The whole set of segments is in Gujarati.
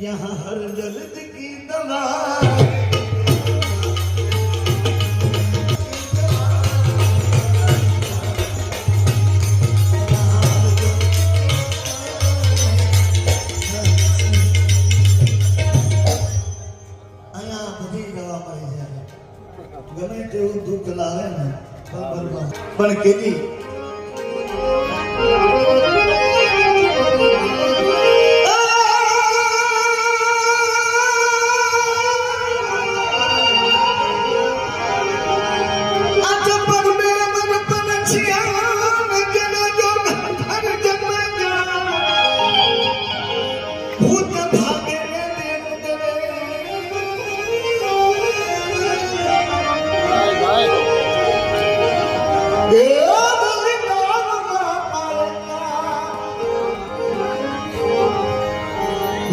यहाँ हर दर्द की दवा ગમે તેવું દુઃખ લાવે ને પણ કેજી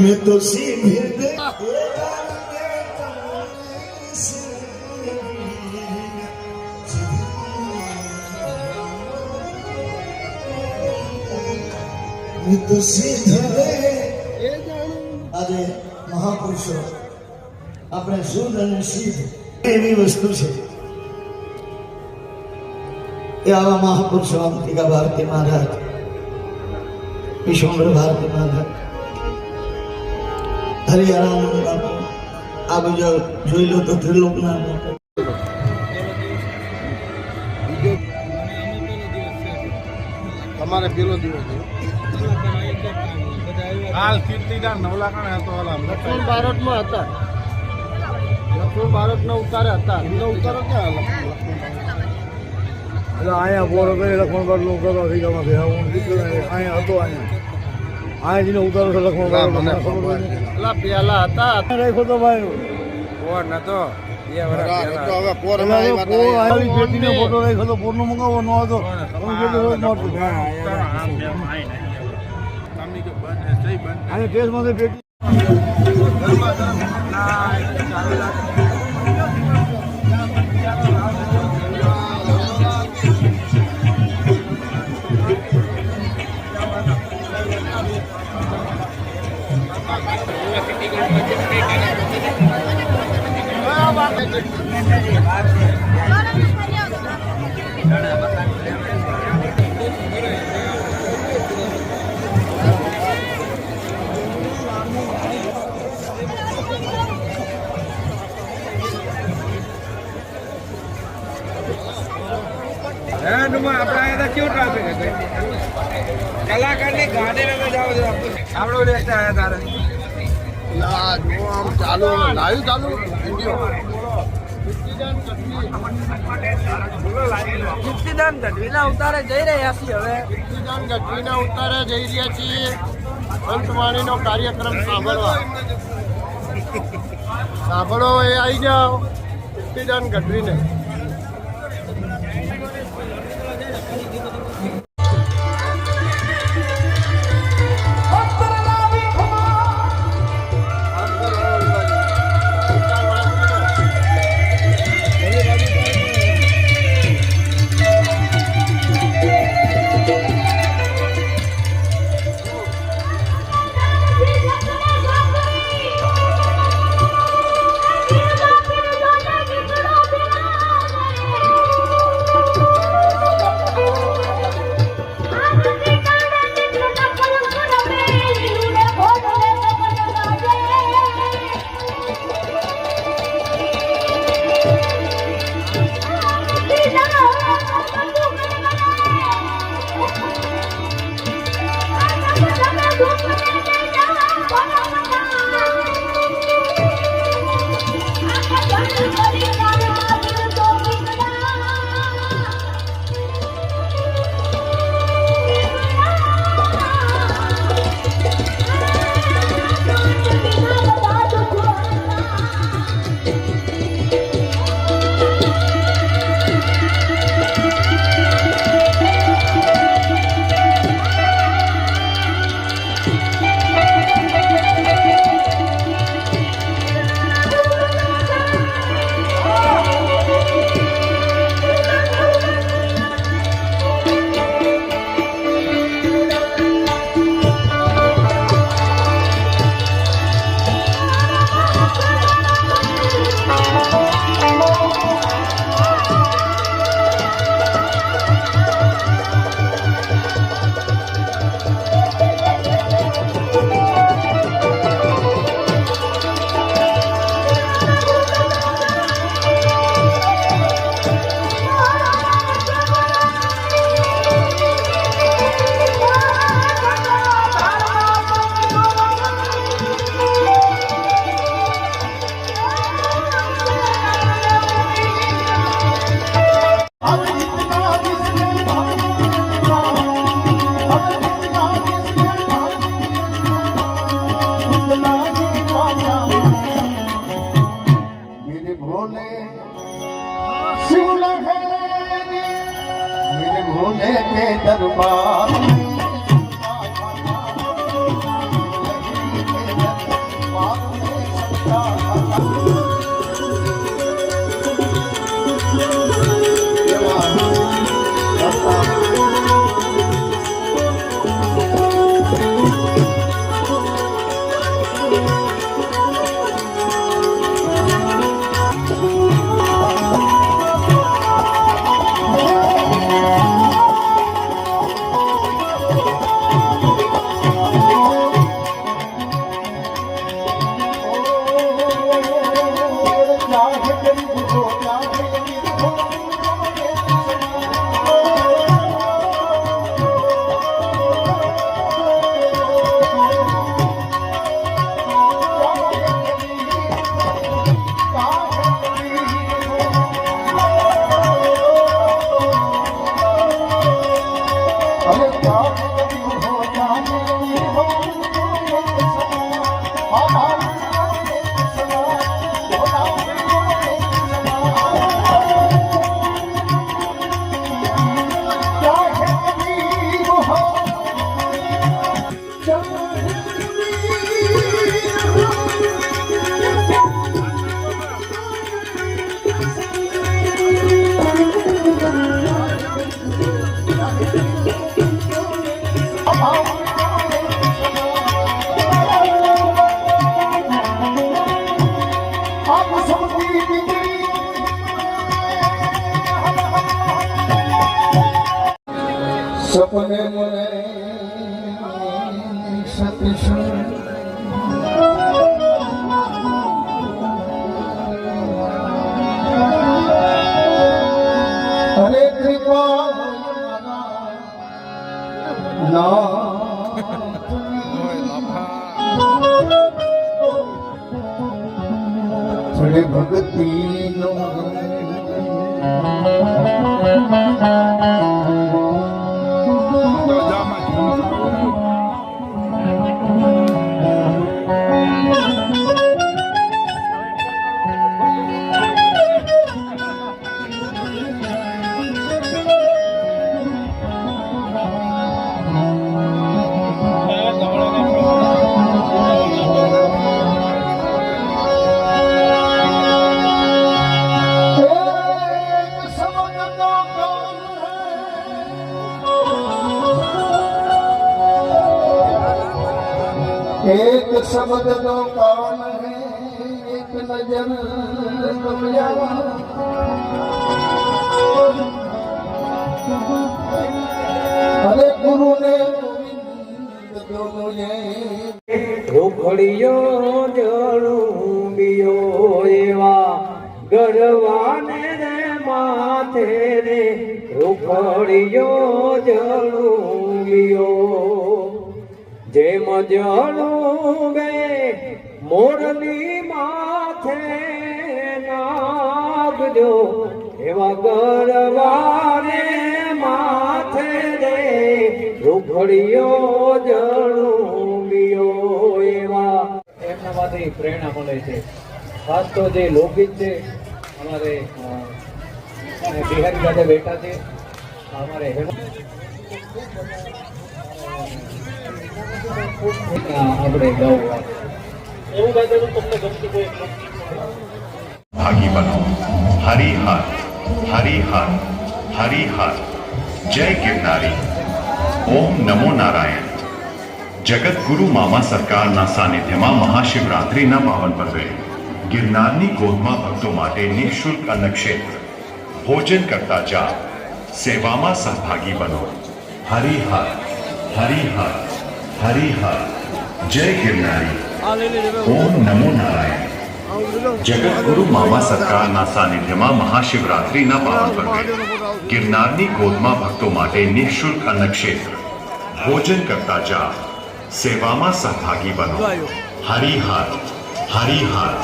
मैं तो सीधे मैं तो सीधे આજે મહાપુરુષો આપણે શુદ્ધ અને સિદ્ધ એવી વસ્તુ છે એ આવા મહાપુરુષો અંતિકા ભારતી મહારાજ વિશ્વંભર ભારતી મહારાજ હરિયારામ આ બધા જોઈ લો તો ત્રિલોકના તમારે પેલો દિવસ હાલ કીર્તિદાન નવલાખણ હતો દક્ષિણ ભારતમાં હતા દક્ષિણ ભારતના ઉતારે હતા એનો ઉતારો ક્યાં એટલે અહીંયા બોરો કરી લખમણ બાદ નો ઉતારો અધિકારમાં ગયા હું અહીંયા હતો અહીંયા જઈને ઉતારો છે લખમણ પેલા પેલા હતા રાખ્યો તો ભાઈ પોર નતો ફોટો રાખ્યો તો પોર નો મંગાવો ન હતો અને ટેસ્ટમાંથી પેટી કલાકારની ગાડી જાવ આપણો દેખતા આવ્યા તારે ચાલુ લાઈવ ચાલુ કીર્તિદાન ગઢવીના ઉતારે જઈ રહ્યા છીએ હવે કીર્તિદાન ગઢવીના ઉતારે જઈ રહ્યા છીએ અંતવાણીનો કાર્યક્રમ સાંભળો એ આવી જાઓ કીર્તિદાન ગઢવીને लेके दरबार सपने मुने सतीश हरे कृपा ना थोड़े भक्ति नो एक शब्द नो कान है एक नजर दुनिया अरे गुरु ने दोनों ने રોકડીઓ જળુંબીઓ એવા ગરવાને રે માથે રે રોકડીઓ જળુંબીઓ જેમ જળુંબે મોરની માથે નાગજો એવા ગરવાને માથે રે રોકડીઓ જળુંબીઓ એવા એમનામાંથી પ્રેરણા મળે છે. ખાસ તો જે લોકગીત છે અમારે બિહારી સાથે બેઠા છે અમારે આપણે ગાવું એવું ગાવાનું તમને ગમતું કોઈ भागी बनो हरिहर हरिहर हरिहर जय गिरनारी ओम नमो नारायण जगत गुरु मामा सरकारना सानिध्यમાં મહાશિવરાત્રિના પાવન પર્વે ગિરનારની ગોદમાં ભક્તો માટે નિઃશુલ્ક અન્નક્ષેત્ર ભોજન કરતા જા સેવામાં સહભાગી બનો હરિહર હરિહર હરિહર જય ગિરનારી ઓમ નમો નારાયણ જગત ગુરુ મામા સરકારના સાનિધ્યમાં મહાશિવરાત્રિના પાવન પર્વે ગિરનારની ગોદમાં ભક્તો માટે નિઃશુલ્ક અન્નક્ષેત્ર ભોજન કરતા જા સેવામાં સહભાગી બનો હરિહર હરિહર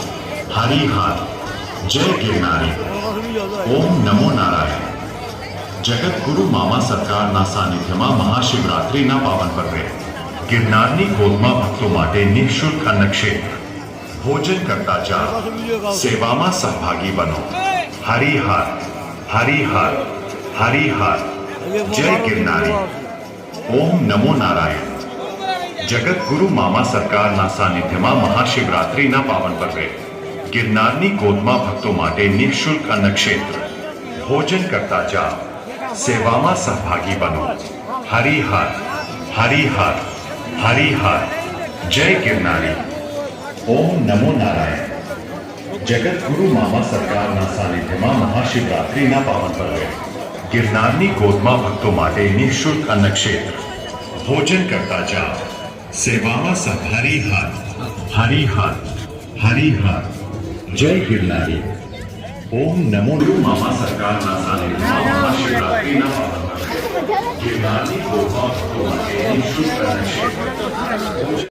હરિહર જય ગિરનારી ઓમ નમો નારાયણ જગત ગુરુ મામા સરકારના સાનિધ્યમાં મહાશિવરાત્રિના પાવન પર્વે ગિરનારની ગોદમાં ભક્તો માટે નિઃશુલ્ક અન્નક્ષેત્ર ભોજન કરતા જા સેવામાં સહભાગી બનો હરિહર હરિહર હરિહર જય ગિરનારી. ઓમ નમો નારાયણ. જગતગુરુ મામા સરકારના સાનિધ્યમાં મહાશિવરાત્રિના પાવન પર્વે ગિરનારની ગોદમાં ભક્તો માટે નિઃશુલ્ક અન્નક્ષેત્ર. ભોજન કરતા જાઓ, સેવામાં સહભાગી બનો. હરિહર હરિહર હરિહર. જય ગિરનારી. ઓમ નમો નારાયણ. જગતગુરુ મામા સરકારના સાનિધ્યમાં મહાશિવરાત્રિના પાવન પર્વે ગિરનારની ગોદમાં ભક્તો માટે નિઃશુલ્ક અન્નક્ષેત્ર. ભોજન કરતા જાઓ, સેવામાં સહભાગી. હરિહર હરિહર. જય ગિરનારી. ઓમ નમો મામા સરકારના સાનિધ્યમાં મહાશિવરાત્રિના પાવન પર્વે ગિરનારની ગોદમાં ભક્તો માટે નિઃશુલ્ક અન્નક્ષેત્ર.